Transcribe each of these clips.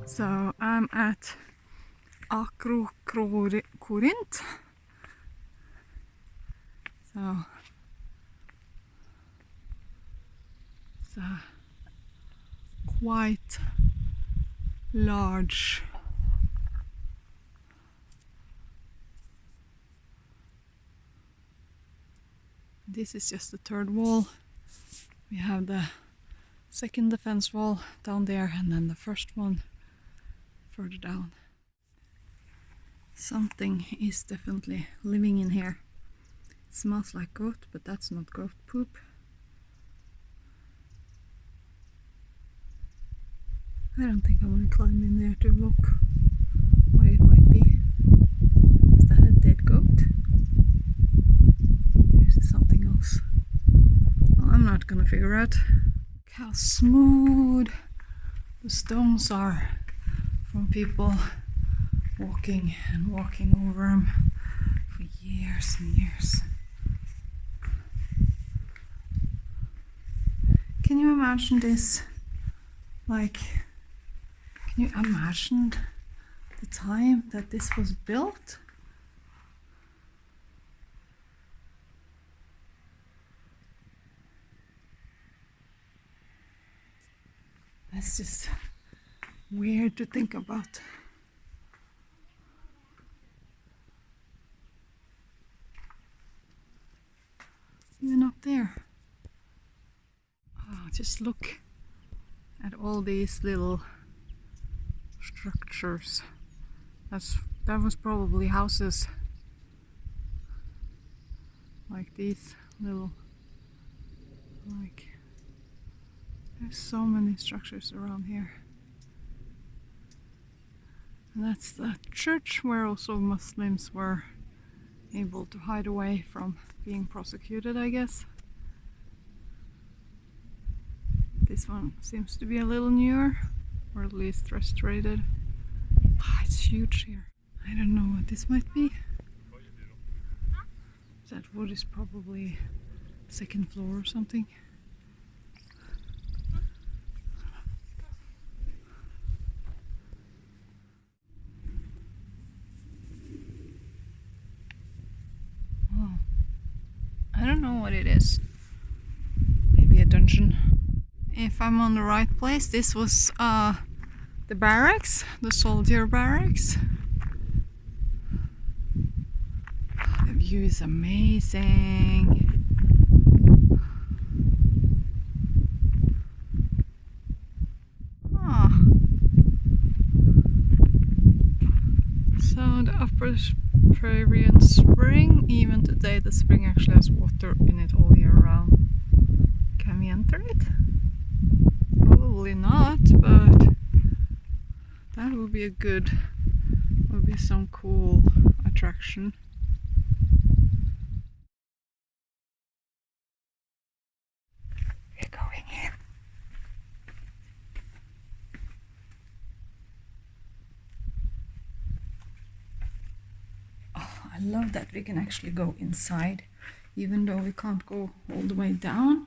So I'm at Akrokorint. So it's quite large. This is just the third wall. We have the second defense wall down there, and then the first one further down. Something is definitely living in here. It smells like goat, but that's not goat poop. I don't think I want to climb in there to look what it might be. Is that a dead goat? There's something else. Well, I'm not gonna figure out. Look how smooth the stones are from people walking and walking over them for years and years. Can you imagine this? Like, can you imagine the time that this was built? That's just weird to think about. Even up there. Oh, just look at all these little structures. That was probably houses. Like these little, like, there's so many structures around here. And that's the church where also Muslims were able to hide away from being prosecuted, I guess. This one seems to be a little newer, or at least restorated. Ah, it's huge here. I don't know what this might be. That wood is probably second floor or something. Oh, I don't know what it is. Maybe a dungeon. If I'm on the right place, this was the barracks, the soldier barracks. The view is amazing. Ah. So the upper Prairian spring, even today the spring actually has water in it all year round. Can we enter it? Probably not, but that would be some cool attraction. We're going in. Oh, I love that we can actually go inside, even though we can't go all the way down.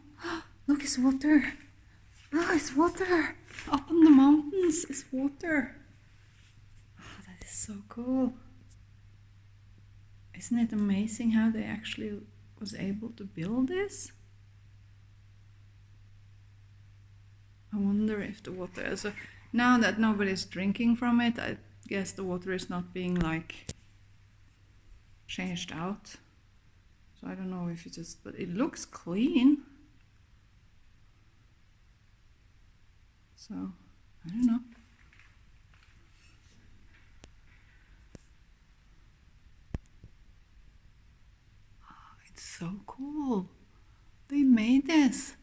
Look, it's water. Oh, it's water! Up in the mountains, it's water. Oh, that is so cool. Isn't it amazing how they actually was able to build this? I wonder if the water, so now that nobody's drinking from it, I guess the water is not being like changed out. So I don't know if it just, but it looks clean. So, I don't know. Oh, it's so cool. They made this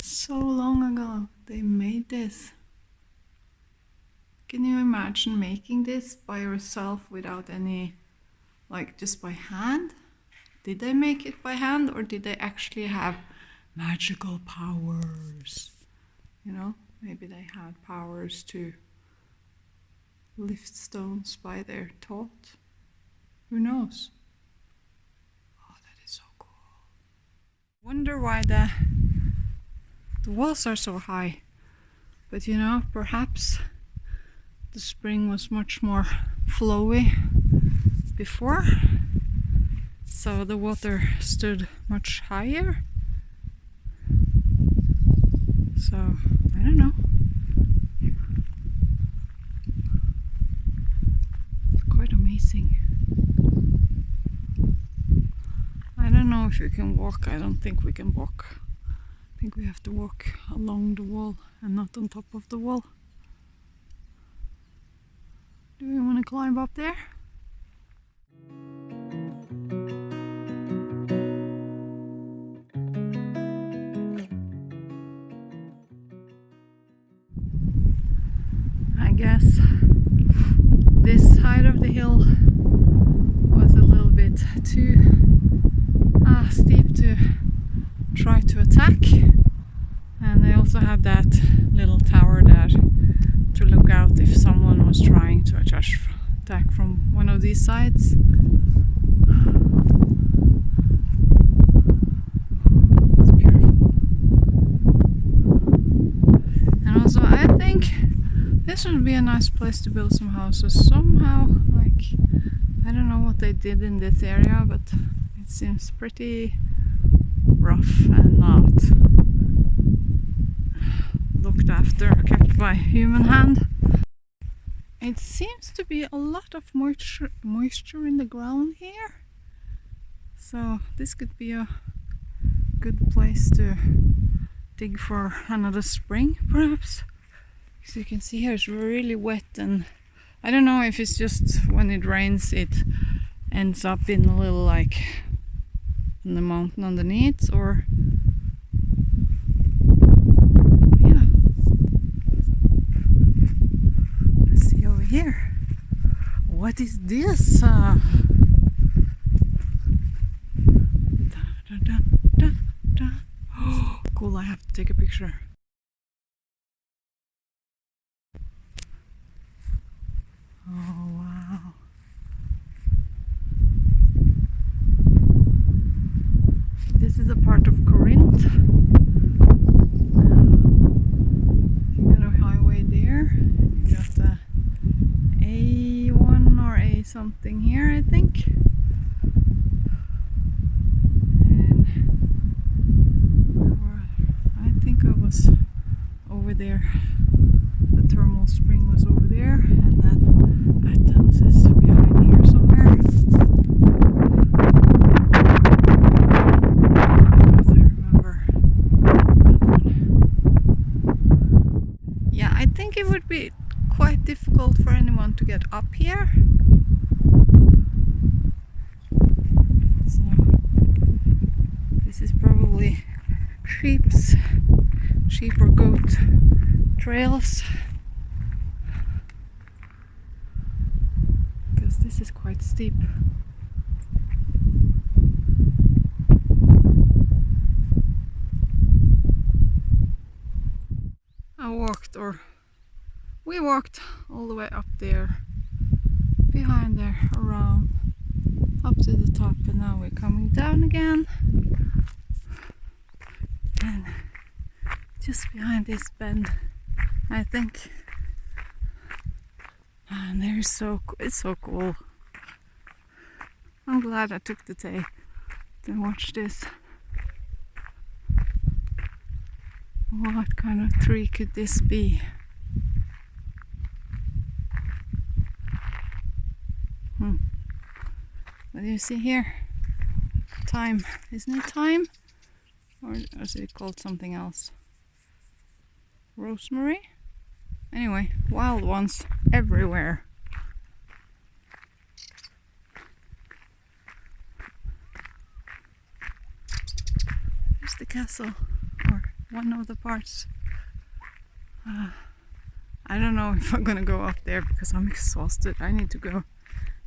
so long ago. They made this. Can you imagine making this by yourself without any, like, just by hand? Did they make it by hand, or did they actually have magical powers? You know? Maybe they had powers to lift stones by their thought. Who knows? Oh, that is so cool. Wonder why the walls are so high. But you know, perhaps The spring was much more flowy before, so the water stood much higher. So I don't know. It's quite amazing. I don't know if you can walk. I don't think we can walk. I think we have to walk along the wall and not on top of the wall. Do we want to climb up there? I guess this side of the hill was a little bit too steep to try to attack, and they also have that little tower there to look out if someone was trying to attack from one of these sides. It's beautiful. And also I think this would be a nice place to build some houses somehow. Like, I don't know what they did in this area, but it seems pretty rough and not looked after, kept by human hand. It seems to be a lot of moisture in the ground here, so this could be a good place to dig for another spring, perhaps. As you can see here, it's really wet, and I don't know if it's just when it rains it ends up in a little like in the mountain underneath, or yeah. Let's see over here. What is this? Da, da, da, da, da. Oh, cool, I have to take a picture. Oh wow. This is a part of Korint. You got a highway there. You got the A1 or A something here, I think. And I think I was over there. The thermal spring was over there, and then Athens is behind here somewhere. Because I remember that one. Yeah, I think it would be quite difficult for anyone to get up here. So this is probably sheep or goat trails. This is quite steep. We walked all the way up there, behind there, around, up to the top, and now we're coming down again. And just behind this bend, I think. And it's so cool. I'm glad I took the day to watch this. What kind of tree could this be? What do you see here? Thyme. Isn't it thyme? Or is it called something else? Rosemary? Anyway, wild ones everywhere. Here's the castle, or one of the parts. I don't know if I'm gonna go up there because I'm exhausted. I need to go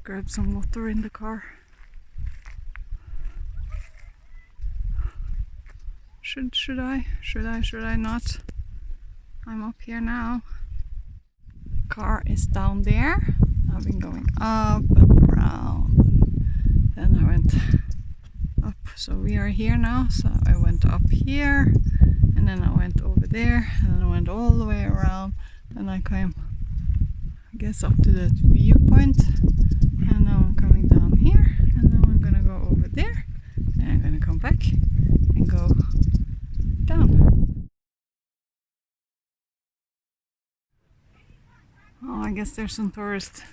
grab some water in the car. Should I not? I'm up here now. The car is down there. I've been going up and around. Then I went up. So we are here now. So I went up here, and then I went over there, and then I went all the way around. Then I came guess up to that viewpoint, and now I'm coming down here, and now I'm gonna go over there, and I'm gonna come back and go down. Oh, I guess there's some tourists.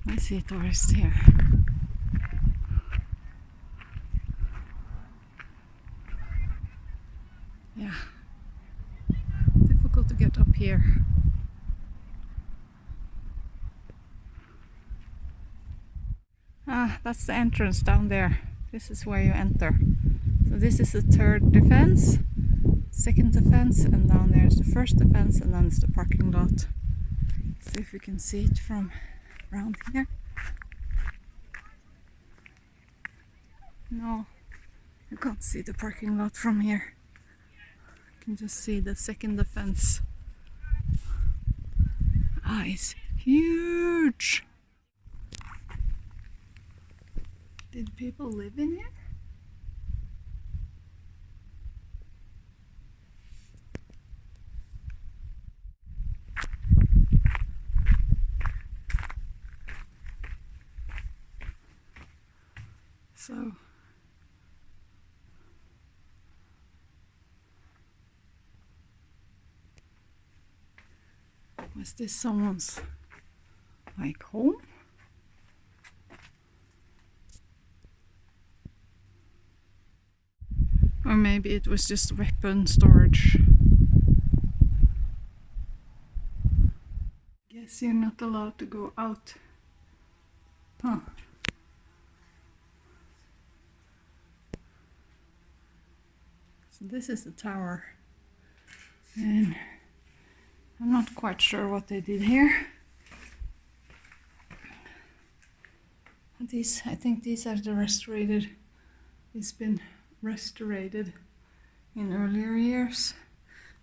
I see tourists here. Yeah, difficult to get up here. Ah, that's the entrance down there. This is where you enter. So this is the third defense, second defense, and down there is the first defense, and then it's the parking lot. See if you can see it from around here. No, you can't see the parking lot from here. You can just see the second defense. Ah, it's huge! Did people live in here? So was this someone's like home? Or maybe it was just weapon storage. Guess you're not allowed to go out. Huh. So this is the tower. And I'm not quite sure what they did here. These, I think these are the restorated. It's been restorated in earlier years.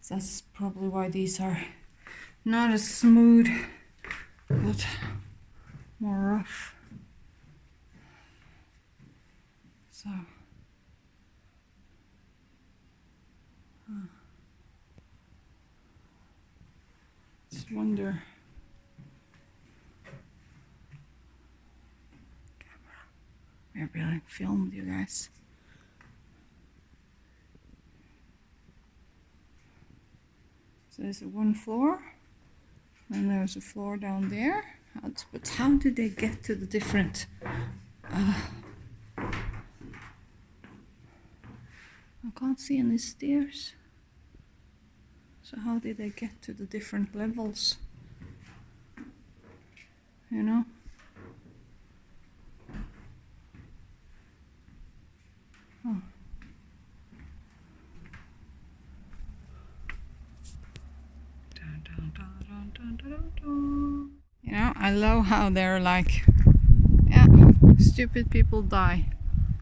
So that's probably why these are not as smooth, but more rough. So, just wonder. Camera. I really filmed you guys. So there's one floor, and there's a floor down there. But how did they get to the different? I can't see any stairs. So how did they get to the different levels? You know? Oh. You know, I love how they're like, yeah, stupid people die.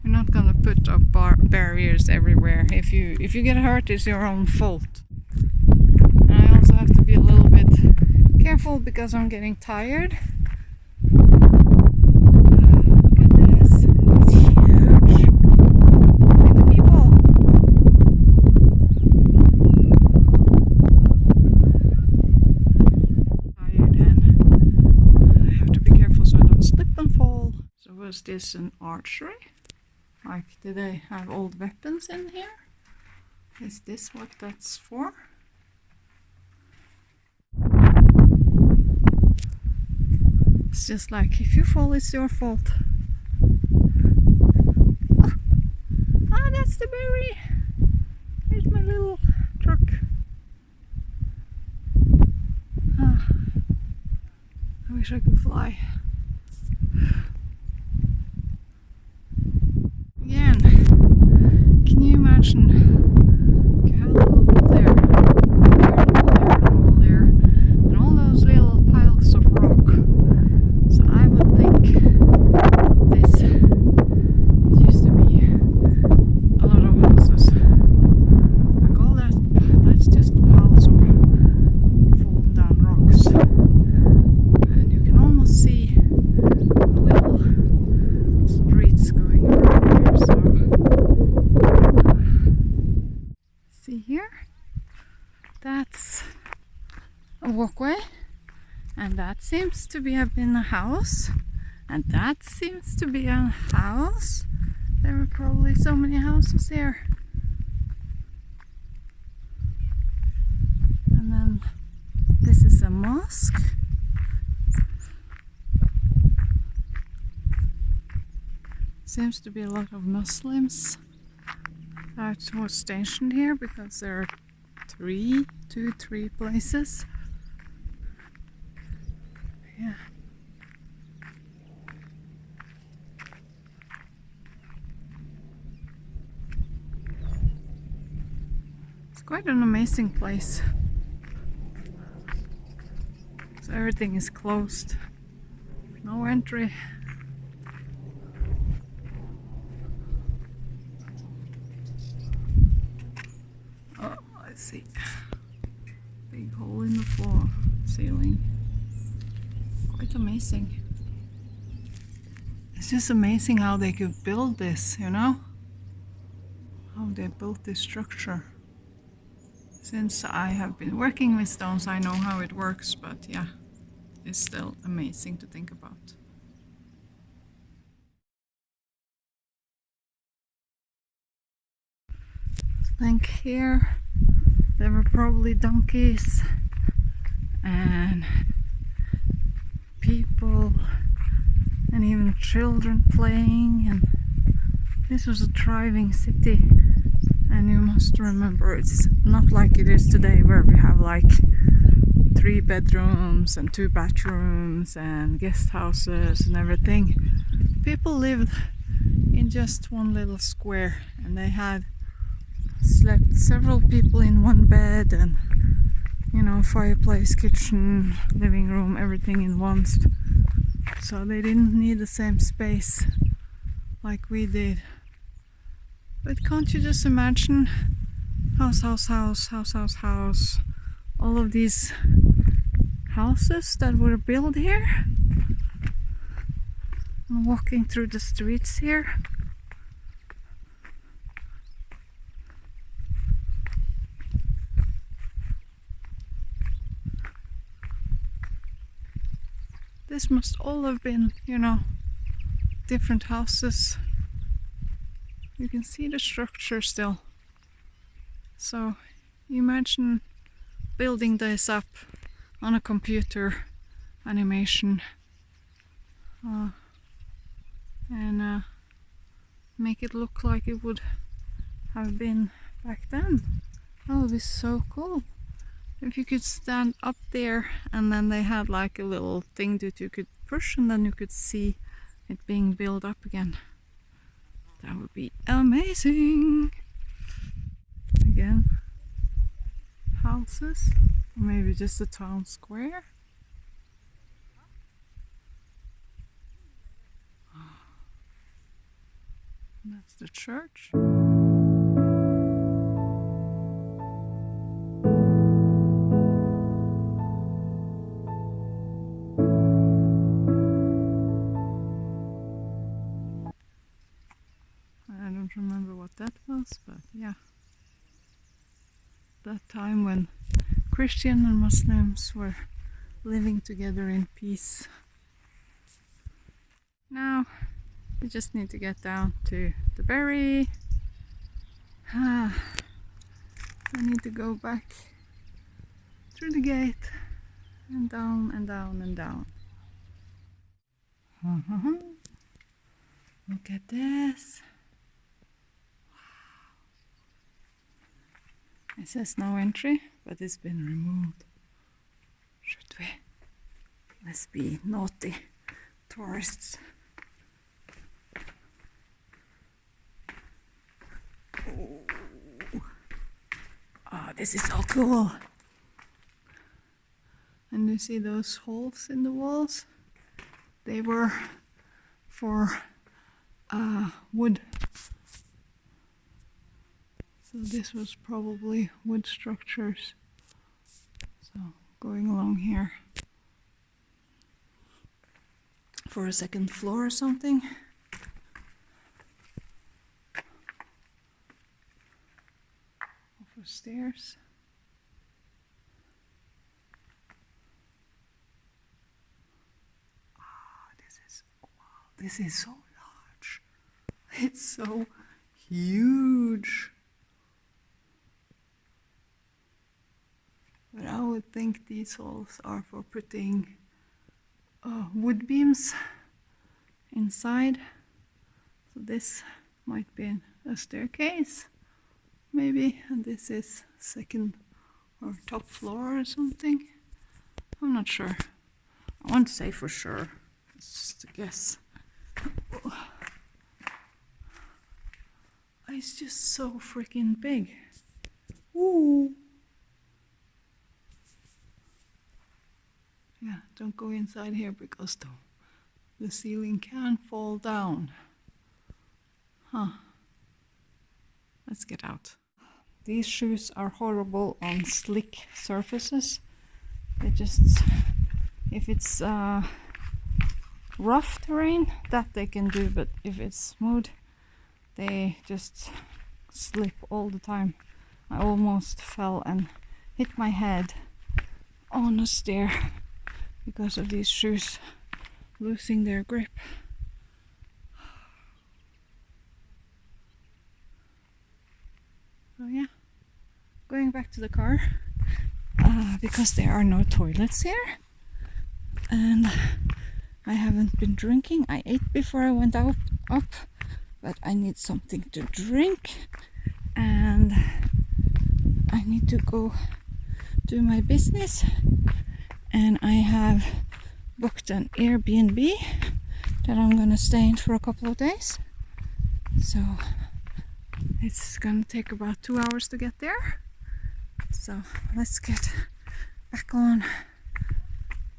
You're not gonna put up barriers everywhere. If you get hurt, it's your own fault. And I also have to be a little bit careful because I'm getting tired. Look at this, it's huge. Look at the people. Tired, and I have to be careful so I don't slip and fall. So was this an archery? Like, do they have old weapons in here? Is this what that's for? It's just like, if you fall, it's your fault. Ah, that's the berry. Here's my little truck. Ah, I wish I could fly. Again, can you imagine? You have a little wall there, and a wall there, and all those little piles of rock. So I would think this used to be a lot of houses. Like all that's just piles of fallen down rocks. And you can almost see little streets going around here. So see here? That's a walkway. And that seems to have been a house. And that seems to be a house. There were probably so many houses here. And then this is a mosque. Seems to be a lot of Muslims that was stationed here because there are three places. Yeah. It's quite an amazing place. So everything is closed. No entry. Oh, I see. Big hole in the floor, ceiling. Quite amazing. It's just amazing how they could build this, you know? How they built this structure. Since I have been working with stones, I know how it works, but yeah, it's still amazing to think about. I think here there were probably donkeys and people and even children playing, and this was a thriving city. And you must remember, it's not like it is today where we have like 3 bedrooms and 2 bathrooms and guest houses and everything. People lived in just one little square, and they had slept several people in one bed, and you know, fireplace, kitchen, living room, everything in one. So they didn't need the same space like we did. But can't you just imagine house, all of these houses that were built here? I'm walking through the streets here. This must all have been, you know, different houses. You can see the structure still. So imagine building this up on a computer animation and make it look like it would have been back then. That would be so cool. If you could stand up there and then they had like a little thing that you could push and then you could see it being built up again. That would be amazing. Again, houses, or maybe just a town square. That's the church. I don't remember what that was, but yeah. That time when Christian and Muslims were living together in peace. Now we just need to get down to the berry. I need to go back through the gate and down and down and down. Look at this. It says no entry, but it's been removed. Should we? Let's be naughty tourists. Oh, this is so cool. And you see those holes in the walls? They were for wood. So this was probably wood structures. So going along here for a second floor or something. For stairs. This is so large. It's so huge. But I would think these holes are for putting wood beams inside. So this might be a staircase, maybe, and this is second or top floor or something. I'm not sure. I won't say for sure. It's just a guess. It's just so freaking big. Ooh. Yeah, don't go inside here because the ceiling can fall down. Huh. Let's get out. These shoes are horrible on slick surfaces. They just, if it's rough terrain, that they can do, but if it's smooth, they just slip all the time. I almost fell and hit my head on a stair because of these shoes losing their grip. So yeah, going back to the car because there are no toilets here, and I haven't been drinking. I ate before I went up, but I need something to drink, and I need to go do my business, and I have booked an Airbnb that I'm gonna stay in for a couple of days. So it's gonna take about 2 hours to get there. So let's get back on.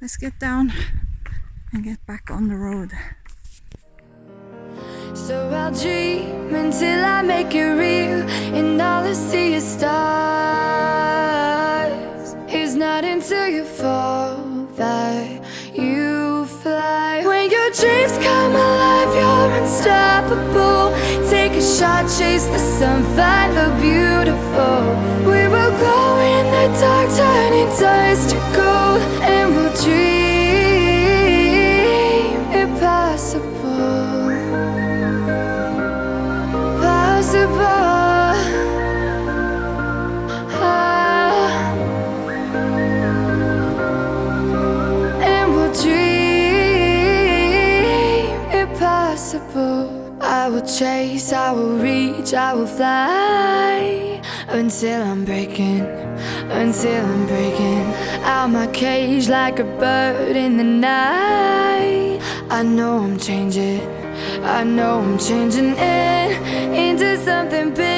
Let's get down and get back on the road. So I'll dream until I make it real, and all I see is stars. It's not until you fall that you fly. When your dreams come alive, you're unstoppable. Take a shot, chase the sun, find the beautiful. We will go in the dark, turning dust to gold, and we'll dream impossible. And we'll dream impossible. I will chase, I will reach, I will fly until I'm breaking out my cage like a bird in the night. I know I'm changing it into something big.